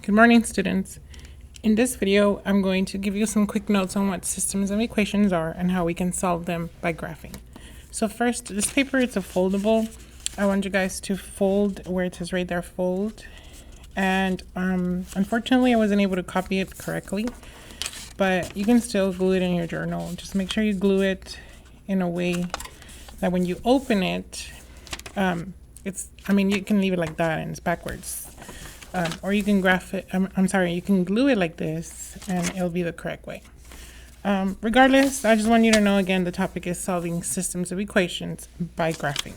Good morning, students. In this video, I'm going to give you some quick notes on what systems of equations are and how we can solve them by graphing. So first, this paper is a foldable. I want you guys to fold where it says right there, fold. And unfortunately, I wasn't able to copy it correctly, but you can still glue it in your journal. Just make sure you glue it in a way that when you open it, you can leave it like that and it's backwards. Or you can graph it, you can glue it like this and it'll be the correct way. Regardless, I just want you to know again, the topic is solving systems of equations by graphing.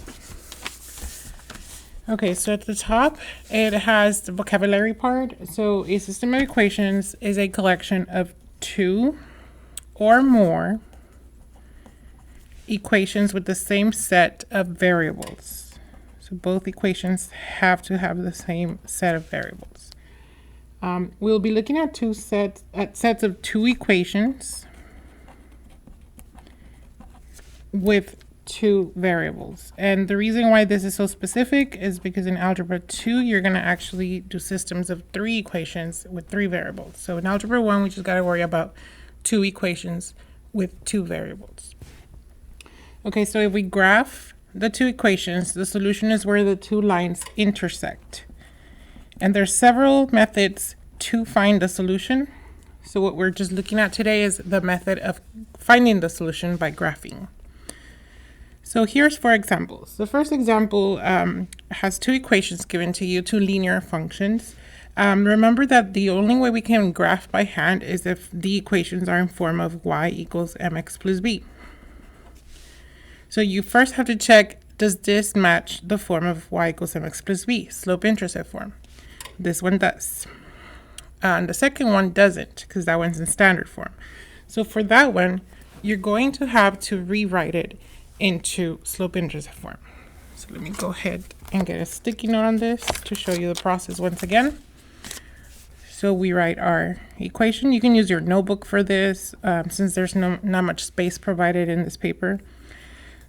Okay, so at the top, it has the vocabulary part. So a system of equations is a collection of two or more equations with the same set of variables. So both equations have to have the same set of variables. We'll be looking at sets of two equations with two variables. And the reason why this is so specific is because in Algebra 2, you're going to actually do systems of three equations with three variables. So in Algebra 1, we just got to worry about two equations with two variables. Okay, so if we graph the two equations, the solution is where the two lines intersect. And there's several methods to find the solution. So what we're just looking at today is the method of finding the solution by graphing. So here's four examples. The first example has two equations given to you, two linear functions. Remember that the only way we can graph by hand is if the equations are in form of y equals mx plus b. So you first have to check, does this match the form of y equals mx plus b, slope-intercept form? This one does. And the second one doesn't, because that one's in standard form. So for that one, you're going to have to rewrite it into slope-intercept form. So let me go ahead and get a sticky note on this to show you the process once again. So we write our equation. You can use your notebook for this, since there's not much space provided in this paper.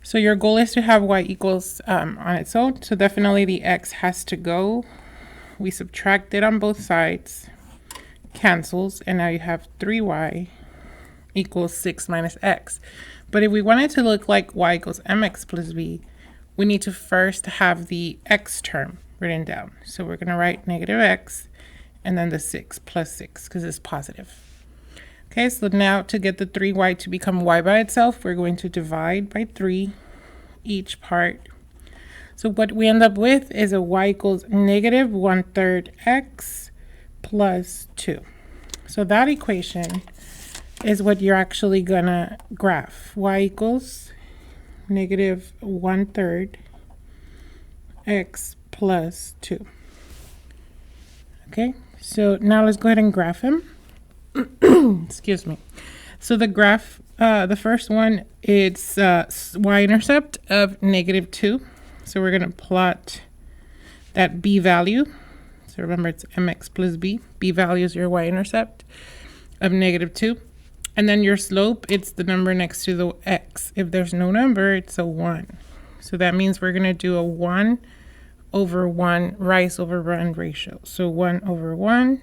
So your goal is to have y equals on its own. So definitely the x has to go. We subtract it on both sides, cancels, and now you have 3y equals 6 minus x. But if we want it to look like y equals mx plus b, we need to first have the x term written down. So we're going to write negative x and then the 6 plus 6 because it's positive. Okay, so now to get the 3y to become y by itself, we're going to divide by 3 each part. So what we end up with is a y equals negative 1/3 x plus 2. So that equation is what you're actually gonna graph. Y equals negative 1/3 x plus 2. Okay, so now let's go ahead and graph him. Excuse me. So the graph, the first one, it's y-intercept of negative 2. So we're going to plot that b value. So remember, it's mx plus b. B value is your y-intercept of negative 2. And then your slope, it's the number next to the x. If there's no number, it's a 1. So that means we're going to do a 1 over 1 rise over run ratio. So 1 over 1.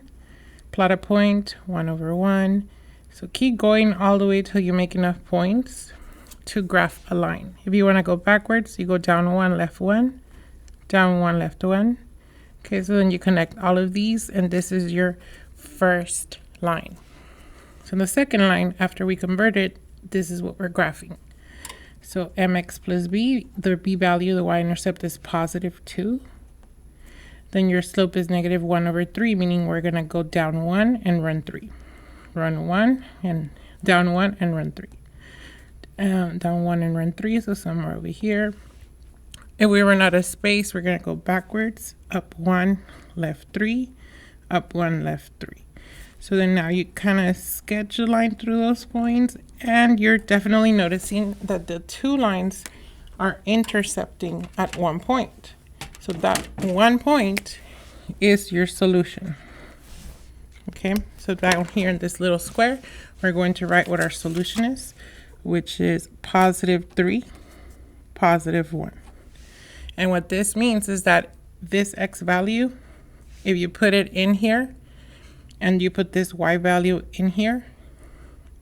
Plot a point, 1 over 1. So keep going all the way till you make enough points to graph a line. If you want to go backwards, you go down 1, left 1, down 1, left 1. Okay, so then you connect all of these, and this is your first line. So the second line, after we convert it, this is what we're graphing. So mx plus b, the b value, the y-intercept is positive 2. Then your slope is negative 1 over 3, meaning we're going to go down 1 and run 3. Run 1 and down 1 and run 3. Down 1 and run 3, so somewhere over here. If we run out of space, we're going to go backwards. Up 1, left 3, up 1, left 3. So then now you kind of sketch a line through those points, and you're definitely noticing that the two lines are intercepting at one point. So that one point is your solution. Okay, so down here in this little square, we're going to write what our solution is, which is positive 3, positive 1. And what this means is that this x value, if you put it in here, and you put this y value in here,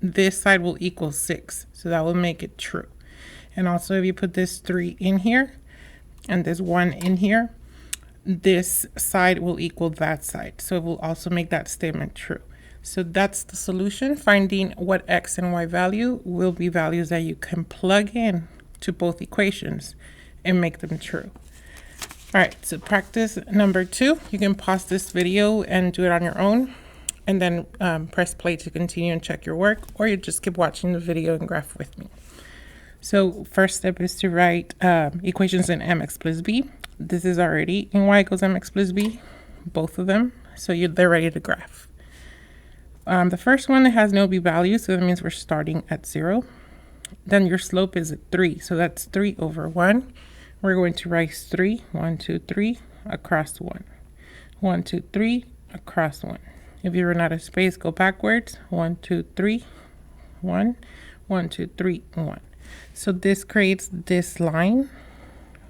this side will equal 6. So that will make it true. And also if you put this 3 in here and this 1 in here, this side will equal that side. So it will also make that statement true. So that's the solution, finding what x and y value will be values that you can plug in to both equations and make them true. All right, so practice number 2. You can pause this video and do it on your own, and then press play to continue and check your work, or you just keep watching the video and graph with me. So first step is to write equations in mx plus b. This is already in y equals mx plus b, both of them, so they're ready to graph. The first one has no b value, so that means we're starting at 0. Then your slope is at 3, so that's 3 over 1. We're going to write 3, 1, 2, 3, across 1. 1, 2, 3, across 1. If you run out of space, go backwards. 1, 2, 3, 1. 1, 2, 3, 1. So this creates this line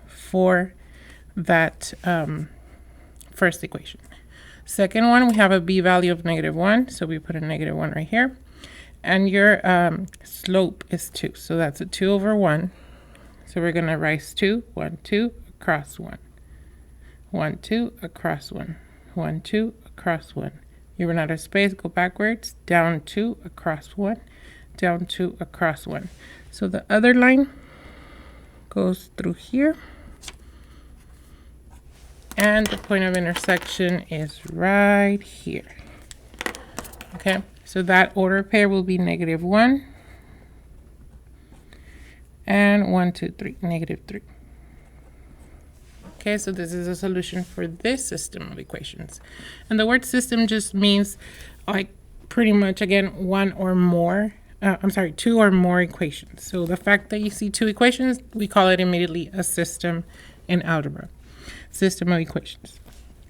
for that first equation. Second one, we have a b value of -1, so we put a -1 right here. And your slope is 2, so that's a 2 over 1. So we're going to write 2, 1, 2, across 1. 1, 2, across 1. 1, 2, across 1. You run out of space, go backwards, down 2, across 1, down 2, across 1. So the other line goes through here. And the point of intersection is right here. Okay, so that order pair will be -1 and 1, 2, 3, -3. Okay, so this is a solution for this system of equations. And the word system just means like pretty much, again, two or more equations. So the fact that you see 2 equations, we call it immediately a system in algebra. System of equations.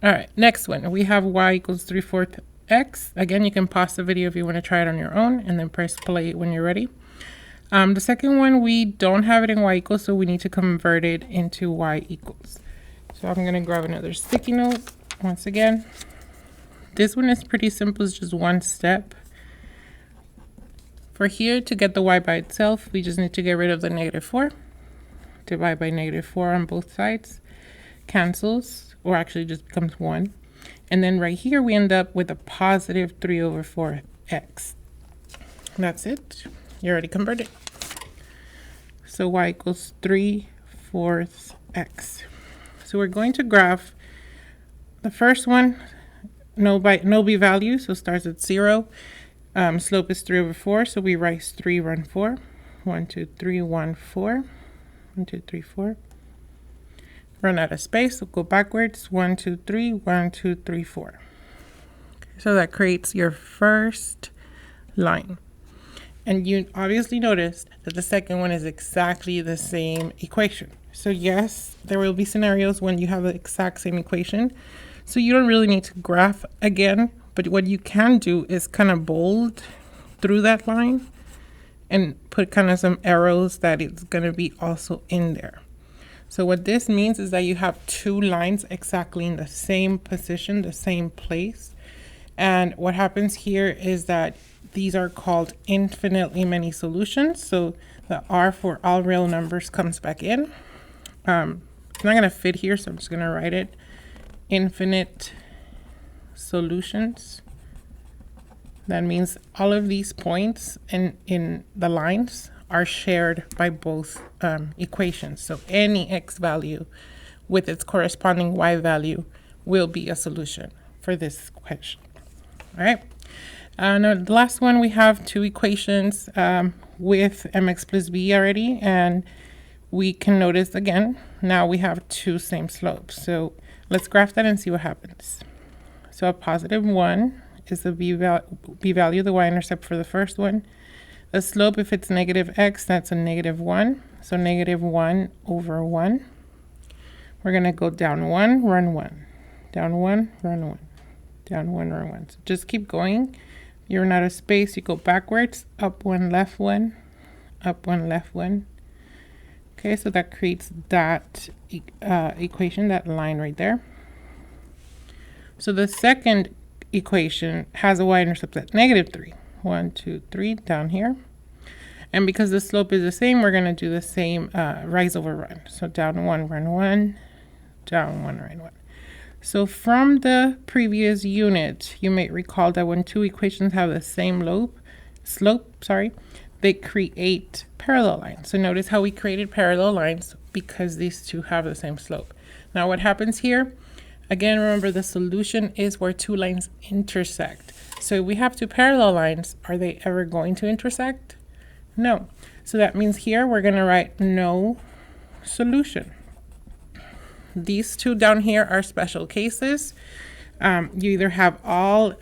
All right, next one. We have y equals 3/4 x. Again, you can pause the video if you want to try it on your own, and then press play when you're ready. The second one, we don't have it in y equals, so we need to convert it into y equals. So I'm going to grab another sticky note once again. This one is pretty simple. It's just one step. For here, to get the y by itself, we just need to get rid of the -4. Divide by -4 on both sides. Cancels, or actually just becomes 1. And then right here we end up with a positive 3 over 4 x. That's it. You already converted. So y equals 3/4 x. So we're going to graph the first one, no b value, so starts at 0. Slope is 3 over 4, so we write 3, run 4. 1, 2, 3, 1, 4. 1, 2, 3, 4. Run out of space, so go backwards. 1, 2, 3, 1, 2, 3, 4. Okay, so that creates your first line. And you obviously noticed that the second one is exactly the same equation. So yes, there will be scenarios when you have the exact same equation. So you don't really need to graph again, but what you can do is kind of bold through that line and put kind of some arrows that it's going to be also in there. So what this means is that you have 2 lines exactly in the same position, the same place. And what happens here is that these are called infinitely many solutions. So the R for all real numbers comes back in. It's not going to fit here, so I'm just going to write it. Infinite solutions. That means all of these points in the lines are shared by both equations. So any x value with its corresponding y value will be a solution for this question. All right. Now the last one, we have 2 equations with mx plus b already, and we can notice again, now we have 2 same slopes. So let's graph that and see what happens. So a +1 is the b value, the y-intercept for the first one. The slope, if it's -x, that's a -1. So -1 over 1. We're going to go down 1, run 1. Down 1, run 1. Down 1, run 1. So just keep going. You run out of space, you go backwards. Up 1, left 1. Up 1, left 1. Okay, so that creates that equation, that line right there. So the second equation has a y-intercept at -3. 1, 2, 3 down here. And because the slope is the same, we're going to do the same rise over run. So down 1, run 1, down 1, run 1. So from the previous unit, you may recall that when two equations have the same slope, they create parallel lines. So notice how we created parallel lines because these two have the same slope. Now what happens here? Again, remember the solution is where two lines intersect. So we have two parallel lines. Are they ever going to intersect? No. So that means here we're going to write no solution. These two down here are special cases. You either have all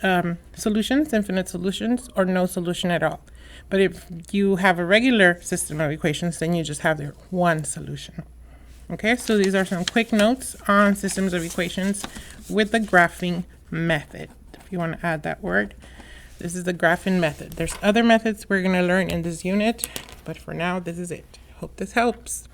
solutions, infinite solutions, or no solution at all. But if you have a regular system of equations, then you just have their one solution. Okay, so these are some quick notes on systems of equations with the graphing method. If you want to add that word, this is the graphing method. There's other methods we're going to learn in this unit, but for now, this is it. Hope this helps.